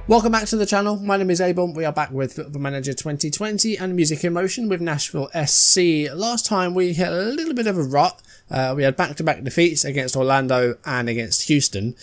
Welcome back to the channel. My name is Abel. We are back with Football Manager 2020 and Music in Motion with Nashville SC. Last time we hit a little bit of a rut. We had back-to-back defeats against Orlando and against Houston.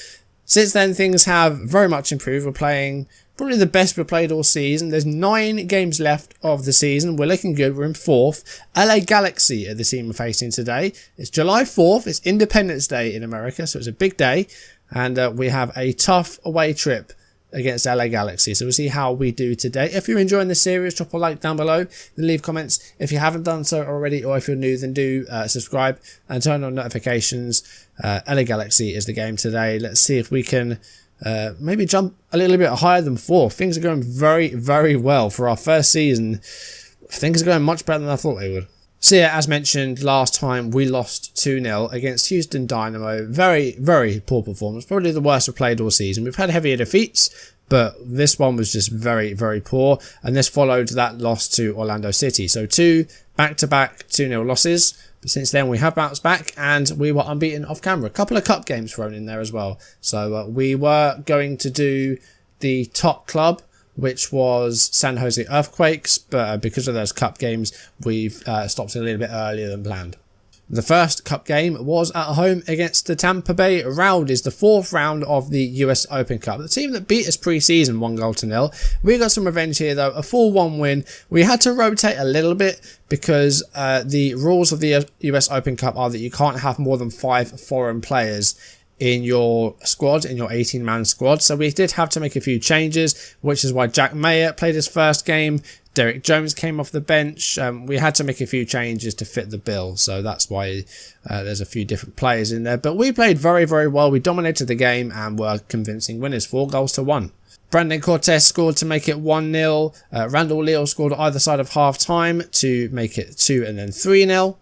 Since then, things have very much improved. We're playing probably the best we've played all season. There's 9 games left of the season. We're looking good. We're in 4th. LA Galaxy are the team we're facing today. It's July 4th. It's Independence Day in America, so it's a big day. And we have a tough away trip against LA Galaxy. So we'll see how we do today. If you're enjoying this series, drop a like down below, then leave comments. If you haven't done so already, or if you're new, then do subscribe and turn on notifications. LA Galaxy is the game today. Let's see if we can maybe jump a little bit higher than 4. Things are going very, very well for our first season. Things are going much better than I thought they would. So yeah, as mentioned last time, we lost 2-0 against Houston Dynamo. Very, very poor performance. Probably the worst we've played all season. We've had heavier defeats, but this one was just very, very poor. And this followed that loss to Orlando City. So 2 back-to-back 2-0 losses. But since then, we have bounced back and we were unbeaten off camera. A couple of cup games thrown in there as well. So we were going to do the top club, which was San Jose Earthquakes, but because of those cup games, we've stopped a little bit earlier than planned. The first cup game was at home against the Tampa Bay Rowdies, the 4th round of the US Open Cup. The team that beat us pre-season 1-0. We got some revenge here though, a 4-1 win. We had to rotate a little bit because the rules of the US Open Cup are that you can't have more than 5 foreign players in your squad, in your 18-man squad. So we did have to make a few changes, which is why Jack Mayer played his first game. Derek Jones came off the bench. We had to make a few changes to fit the bill. So that's why there's a few different players in there. But we played very, very well. We dominated the game and were convincing winners, 4-1. Brandon Cortez scored to make it 1-0. Randall Leal scored either side of half-time to make it 2 and then 3-0.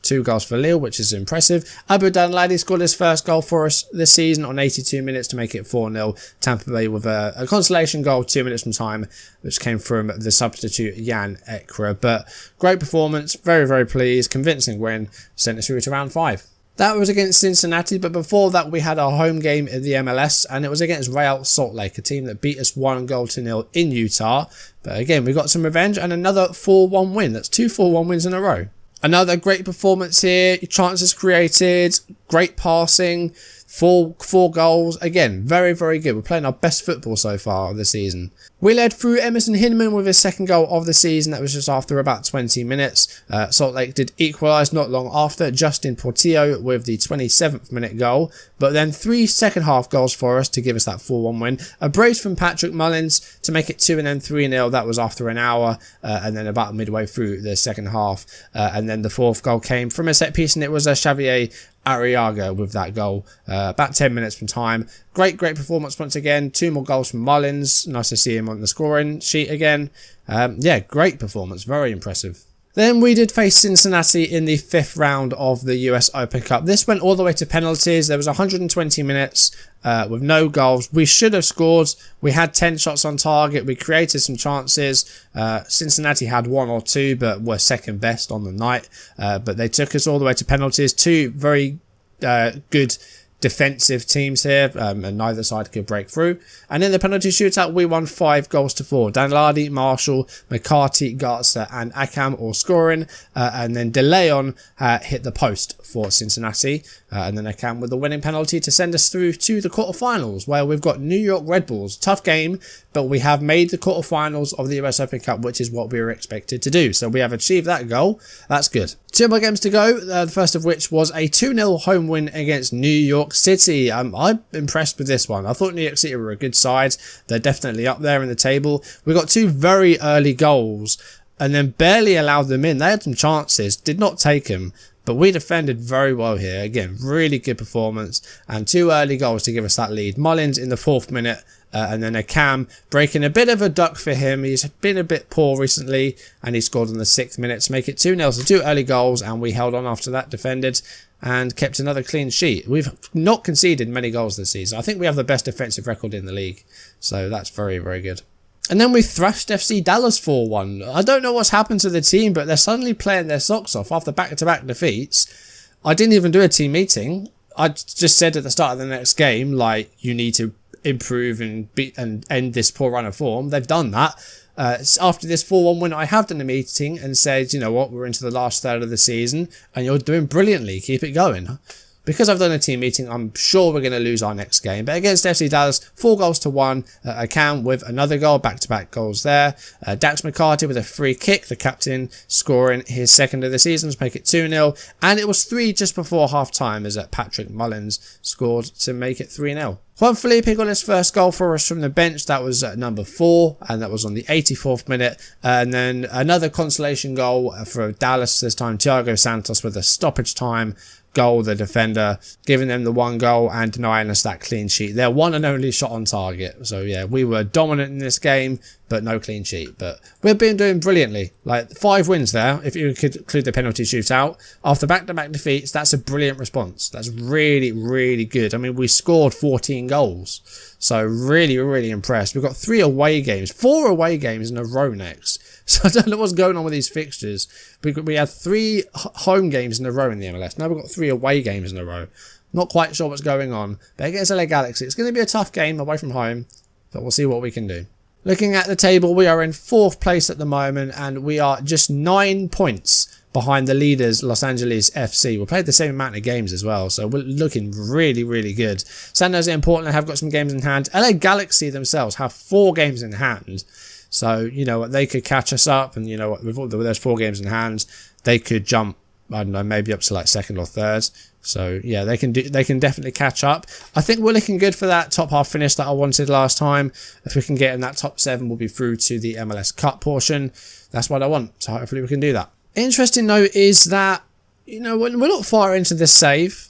2 goals for Lille, which is impressive. Abu Danladi scored his first goal for us this season on 82 minutes to make it 4-0. Tampa Bay with a consolation goal 2 minutes from time, which came from the substitute Jan Ekra. But great performance, very, very pleased, convincing win, sent us through to round 5. That was against Cincinnati, but before that we had our home game in the MLS, and it was against Real Salt Lake, a team that beat us 1-0 in Utah. But again, we got some revenge and another 4-1 win. That's 2 4-1 wins in a row. Another great performance here, chances created, great passing, 4 goals. Again, very, very good. We're playing our best football so far this season. We led through Emerson Hinman with his second goal of the season. That was just after about 20 minutes. Salt Lake did equalise not long after. Justin Portillo with the 27th minute goal. But then 3 second half goals for us to give us that 4-1 win. A brace from Patrick Mullins to make it 2 and then 3-0. That was after an hour. And then about midway through the second half. And then the 4th goal came from a set piece, and it was Xavier Arriaga with that goal, about 10 minutes from time. Great performance once again. 2 more goals from Mullins. Nice to see him on the scoring sheet again. Yeah, great performance. Very impressive. Then we did face Cincinnati in the 5th round of the US Open Cup. This went all the way to penalties. There was 120 minutes with no goals. We should have scored. We had 10 shots on target. We created some chances. Cincinnati had 1 or 2, but were second best on the night. But they took us all the way to penalties. 2 very good defensive teams here, and neither side could break through. And in the penalty shootout, we won 5-4. Danladi, Marshall, McCarthy, Garza, and Akam all scoring. And then De Leon hit the post for Cincinnati. And then Akam with the winning penalty to send us through to the quarterfinals, where we've got New York Red Bulls. Tough game, but we have made the quarterfinals of the US Open Cup, which is what we were expected to do. So we have achieved that goal. That's good. 2 more games to go, the first of which was a 2-0 home win against New York City. I'm impressed with this one. I thought New York City were a good side. They're definitely up there in the table. We got 2 very early goals and then barely allowed them in. They had some chances, did not take them. But we defended very well here. Again, really good performance. And 2 early goals to give us that lead. Mullins in the 4th minute. And then Akam breaking a bit of a duck for him. He's been a bit poor recently. And he scored in the 6th minute to make it 2-0. So 2 early goals. And we held on after that, defended. And kept another clean sheet. We've not conceded many goals this season. I think we have the best defensive record in the league. So that's very, very good. And then we thrashed FC Dallas 4-1. I don't know what's happened to the team, but they're suddenly playing their socks off after back-to-back defeats. I didn't even do a team meeting. I just said at the start of the next game, like, you need to improve and end this poor run of form. They've done that. After this 4-1 win, I have done a meeting and said, you know what, we're into the last third of the season and you're doing brilliantly. Keep it going. Because I've done a team meeting, I'm sure we're going to lose our next game. But against FC Dallas, 4-1, Cam with another goal, back-to-back goals there. Dax McCarty with a free kick, the captain scoring his second of the season to make it 2-0. And it was 3 just before half-time as Patrick Mullins scored to make it 3-0. Juan Felipe got his first goal for us from the bench. That was at number 4, and that was on the 84th minute. And then another consolation goal for Dallas, this time Thiago Santos with a stoppage time goal, the defender, giving them the 1 goal and denying us that clean sheet. Their one and only shot on target. So yeah, we were dominant in this game, but no clean sheet. But we've been doing brilliantly. Like 5 wins there, if you could include the penalty shootout. After back-to-back defeats, that's a brilliant response. That's really, really good. I mean, we scored 14 goals. So really, really impressed. We've got 4 away games in a row next. So I don't know what's going on with these fixtures. We had 3 home games in a row in the MLS. Now we've got 3 away games in a row. Not quite sure what's going on. But against LA Galaxy, it's going to be a tough game away from home. But we'll see what we can do. Looking at the table, we are in 4th place at the moment. And we are just 9 points behind the leaders, Los Angeles FC. We played the same amount of games as well. So we're looking really, really good. San Jose and Portland have got some games in hand. LA Galaxy themselves have 4 games in hand. So, you know, they could catch us up, and, you know, with those 4 games in hand, they could jump, I don't know, maybe up to like 2nd or 3rd. So, yeah, they can definitely catch up. I think we're looking good for that top half finish that I wanted last time. If we can get in that top 7, we'll be through to the MLS Cup portion. That's what I want. So hopefully we can do that. Interesting note is that, you know, we're not far into this save,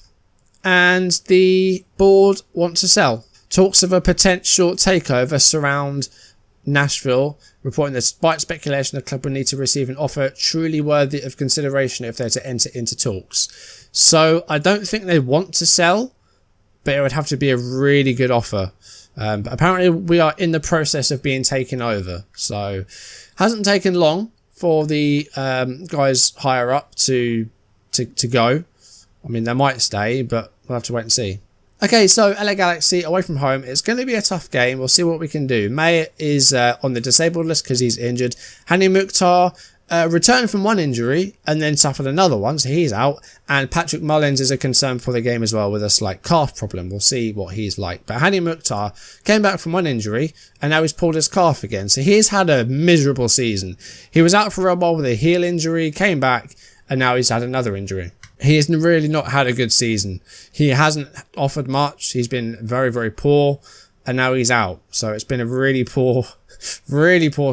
and the board want to sell. Talks of a potential takeover surround Nashville, reporting that despite speculation, the club would need to receive an offer truly worthy of consideration if they're to enter into talks. So I don't think they want to sell, but it would have to be a really good offer. But apparently we are in the process of being taken over. So hasn't taken long for the guys higher up to go. I mean, they might stay, but we'll have to wait and see. Okay, so LA Galaxy away from home. It's going to be a tough game. We'll see what we can do. May is on the disabled list because he's injured. Hani Mukhtar returned from one injury and then suffered another one, so he's out. And Patrick Mullins is a concern for the game as well with a slight calf problem. We'll see what he's like. But Hani Mukhtar came back from one injury and now he's pulled his calf again. So he's had a miserable season. He was out for a while with a heel injury, came back, and now he's had another injury. He has really not had a good season. He hasn't offered much. He's been very, very poor. And now he's out. So it's been a really poor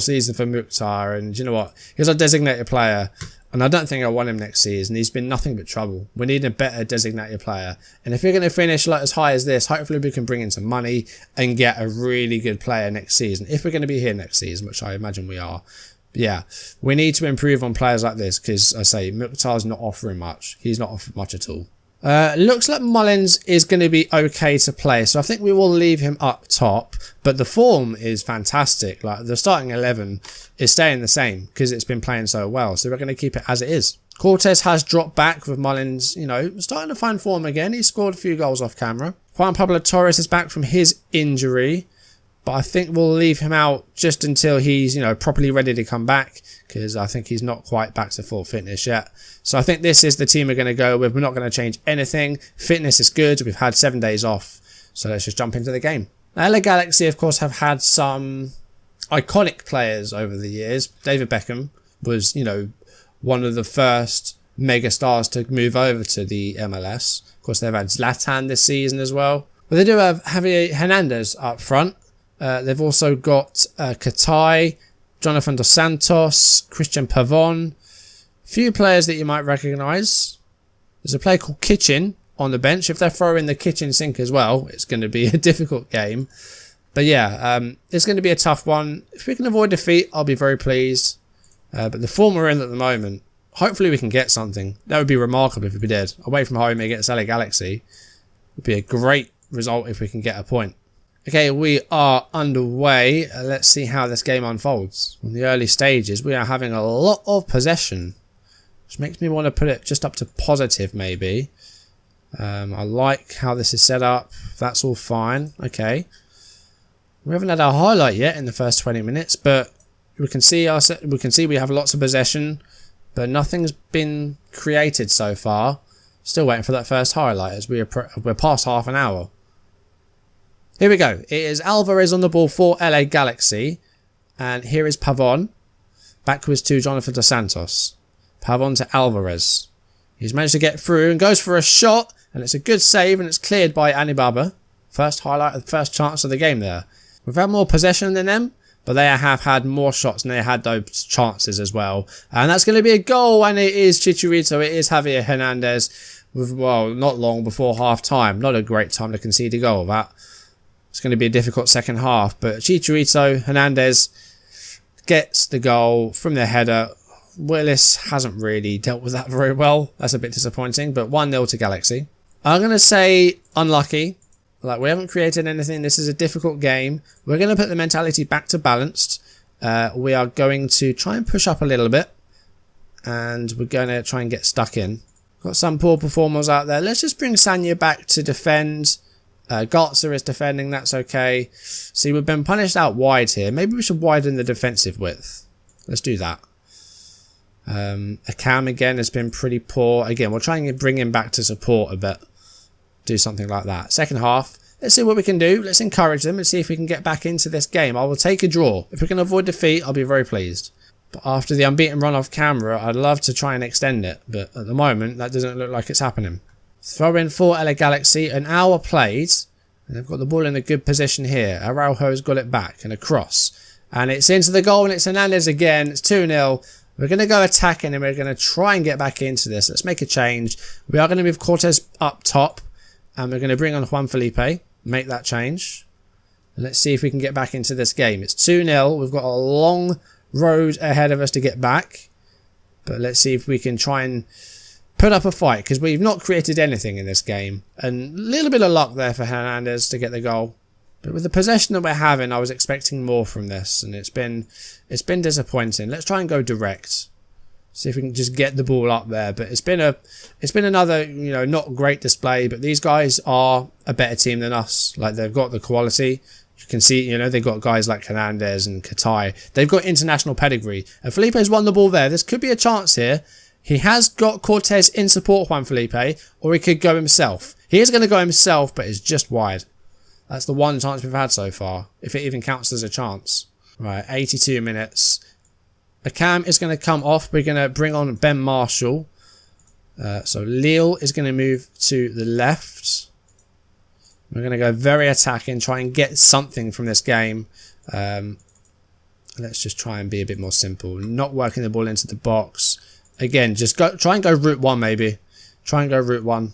season for Mukhtar. And you know what? He's a designated player. And I don't think I want him next season. He's been nothing but trouble. We need a better designated player. And if we're going to finish like as high as this, hopefully we can bring in some money and get a really good player next season. If we're going to be here next season, which I imagine we are. Yeah, we need to improve on players like this because, I say, Mukhtar's not offering much. He's not offered much at all. Looks like Mullins is going to be okay to play, so I think we will leave him up top. But the form is fantastic. Like the starting 11 is staying the same because it's been playing so well. So we're going to keep it as it is. Cortez has dropped back with Mullins, you know, starting to find form again. He scored a few goals off camera. Juan Pablo Torres is back from his injury. But I think we'll leave him out just until he's, you know, properly ready to come back. Because I think he's not quite back to full fitness yet. So I think this is the team we're going to go with. We're not going to change anything. Fitness is good. We've had 7 days off. So let's just jump into the game. Now, LA Galaxy, of course, have had some iconic players over the years. David Beckham was, you know, one of the first mega stars to move over to the MLS. Of course, they've had Zlatan this season as well. But they do have Javier Hernandez up front. They've also got Katai, Jonathan Dos Santos, Christian Pavon. A few players that you might recognise. There's a player called Kitchen on the bench. If they throw in the kitchen sink as well, it's going to be a difficult game. But yeah, it's going to be a tough one. If we can avoid defeat, I'll be very pleased. But the form we're in at the moment, hopefully we can get something. That would be remarkable if we did. Away from home against LA Galaxy. It would be a great result if we can get a point. Okay, we are underway. Let's see how this game unfolds. In the early stages, we are having a lot of possession, which makes me want to put it just up to positive, maybe. I like how this is set up. That's all fine. Okay. We haven't had our highlight yet in the first 20 minutes, but we can see we have lots of possession, but nothing's been created so far. Still waiting for that first highlight as we're past half an hour. Here we go. It is Alvarez on the ball for LA Galaxy, and here is Pavon backwards to Jonathan Dos Santos. Pavon to Alvarez. He's managed to get through and goes for a shot, and it's a good save, and it's cleared by Anibaba. First highlight, first chance of the game there. We've had more possession than them, but they have had more shots and they had those chances as well. And that's going to be a goal, and it is Chicharito. It is Javier Hernandez with, well, not long before half time. Not a great time to concede a goal, that. It's going to be a difficult second half, but Chicharito Hernandez gets the goal from the header. Willis hasn't really dealt with that very well. That's a bit disappointing, but 1-0 to Galaxy. I'm going to say unlucky. Like, we haven't created anything. This is a difficult game. We're going to put the mentality back to balanced. We are going to try and push up a little bit. And we're going to try and get stuck in. Got some poor performers out there. Let's just bring Sanya back to defend. Garza is defending. That's okay. See, we've been punished out wide here. Maybe we should widen the defensive width. Let's do that. Akam again has been pretty poor. Again, we'll try and bring him back to support a bit. Do something like that. Second half, let's see what we can do. Let's encourage them and see if we can get back into this game. I will take a draw. If we can avoid defeat, I'll be very pleased. But after the unbeaten run off camera, I'd love to try and extend it. But at the moment, that doesn't look like it's happening. Throw in for LA Galaxy. An hour played. And they've got the ball in a good position here. Araujo's got it back and a cross. And it's into the goal, and it's Hernandez again. It's 2-0. We're going to go attacking and we're going to try and get back into this. Let's make a change. We are going to move Cortez up top. And we're going to bring on Juan Felipe, make that change. And let's see if we can get back into this game. It's 2-0. We've got a long road ahead of us to get back. But let's see if we can try and put up a fight, because we've not created anything in this game. And a little bit of luck there for Hernandez to get the goal. But with the possession that we're having, I was expecting more from this. And it's been disappointing. Let's try and go direct. See if we can just get the ball up there. But it's been another, not great display. But these guys are a better team than us. Like, they've got the quality. You can see, they've got guys like Hernandez and Katai. They've got international pedigree. And Felipe's won the ball there. This could be a chance here. He has got Cortez in support, Juan Felipe. Or he could go himself. He is going to go himself, but it's just wide. That's the one chance we've had so far. If it even counts as a chance. Right, 82 minutes. Akam is going to come off. We're going to bring on Ben Marshall. So Lille is going to move to the left. We're going to go very attacking, try and get something from this game. Let's just try and be a bit more simple. Not working the ball into the box. Again, just try and go route one maybe. Try and go route one.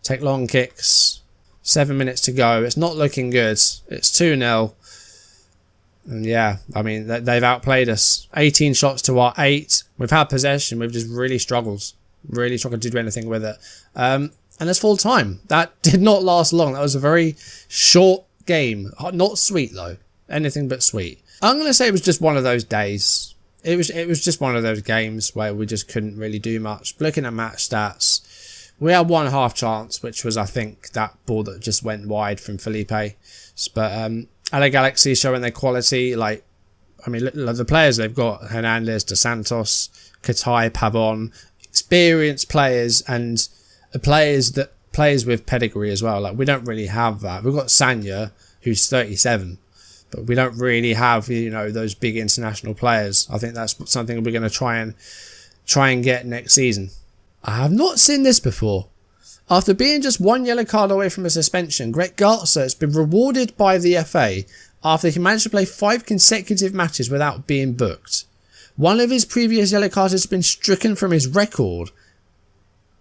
Take long kicks. 7 minutes to go. It's not looking good. It's 2-0. And yeah, I mean, they've outplayed us. 18 shots to our 8. We've had possession. We've just really struggled. Really struggled to do anything with it. And it's full time. That did not last long. That was a very short game. Not sweet, though. Anything but sweet. I'm going to say it was just one of those days. It was just one of those games where we just couldn't really do much. Looking at match stats, we had one half chance, which was, I think, that ball that just went wide from Felipe. But LA Galaxy showing their quality. Like, I mean, the players they've got: Hernandez, Dos Santos, Katai, Pavon, experienced players, and players with pedigree as well. Like, we don't really have that. We've got Sanya, who's 37, but we don't really have those big international players. I think that's something we're going to try and get next season. I have not seen this before. After being just one yellow card away from a suspension, Greg Garza has been rewarded by the FA after he managed to play 5 consecutive matches without being booked. One of his previous yellow cards has been stricken from his record.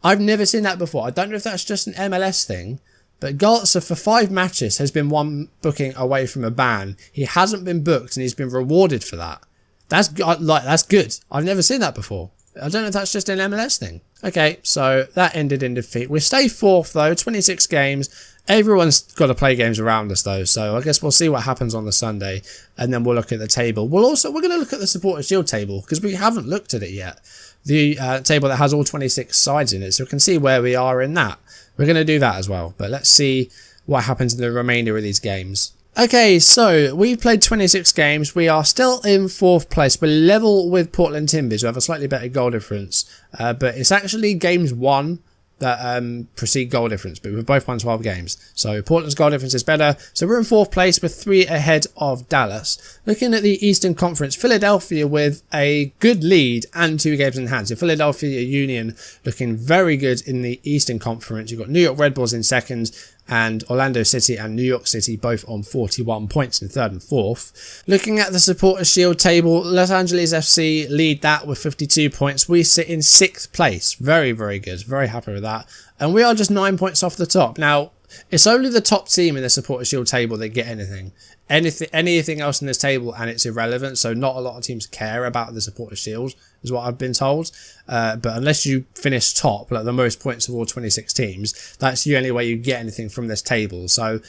I've never seen that before. I don't know if that's just an MLS thing, but Garza for 5 matches has been one booking away from a ban. He hasn't been booked and he's been rewarded for that. That's good. I've never seen that before. I don't know if that's just an MLS thing. Okay, so that ended in defeat. We stay 4th though, 26 games. Everyone's got to play games around us though, so I guess we'll see what happens on the Sunday, and then we'll look at the table. We're going to look at the Supporters' Shield table because we haven't looked at it yet. The table that has all 26 sides in it, so we can see where we are in that. We're going to do that as well, but let's see what happens in the remainder of these games. Okay, so we've played 26 games. We are still in 4th place. We're level with Portland Timbers, who have a slightly better goal difference. But it's actually games won that precede goal difference, but we've both won 12 games. So Portland's goal difference is better. So we're in 4th place with 3 ahead of Dallas. Looking at the Eastern Conference, Philadelphia with a good lead and 2 games in hand. So Philadelphia Union looking very good in the Eastern Conference. You've got New York Red Bulls in 2nd, and Orlando City and New York City both on 41 points in 3rd and 4th. Looking at the Supporters Shield table, Los Angeles FC lead that with 52 points. We sit in 6th place. Very, very good. Very happy with that. And we are just 9 points off the top. Now, it's only the top team in the Supporters Shield table that get anything. Anything else in this table and it's irrelevant. So not a lot of teams care about the Supporters Shield, is what I've been told. But unless you finish top, like the most points of all 26 teams, that's the only way you get anything from this table. So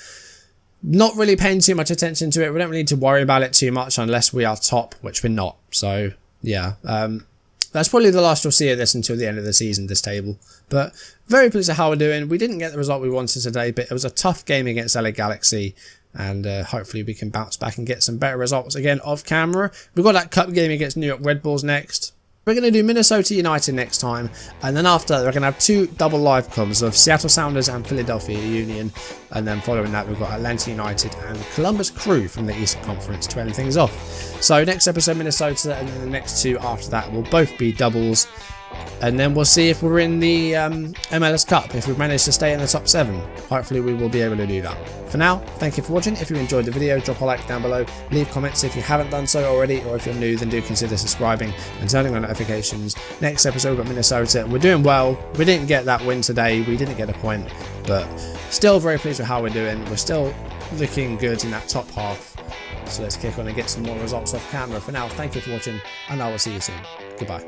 not really paying too much attention to it. We don't really need to worry about it too much unless we are top, which we're not. So yeah, that's probably the last you'll see of this until the end of the season, this table. But very pleased with how we're doing. We didn't get the result we wanted today, but it was a tough game against LA Galaxy. And hopefully we can bounce back and get some better results again off camera. We've got that cup game against New York Red Bulls next. We're going to do Minnesota United next time. And then after that, we're going to have 2 double live comms of Seattle Sounders and Philadelphia Union. And then following that, we've got Atlanta United and Columbus Crew from the Eastern Conference to end things off. So next episode Minnesota, and then the next 2 after that will both be doubles. And then we'll see if we're in the MLS Cup, if we've managed to stay in the top 7. Hopefully we will be able to do that. For now, thank you for watching. If you enjoyed the video, drop a like down below. Leave comments if you haven't done so already, or if you're new, then do consider subscribing and turning on notifications. Next episode, we've got Minnesota. We're doing well. We didn't get that win today. We didn't get a point, but still very pleased with how we're doing. We're still looking good in that top half. So let's kick on and get some more results off camera. For now, thank you for watching, and I will see you soon. Goodbye.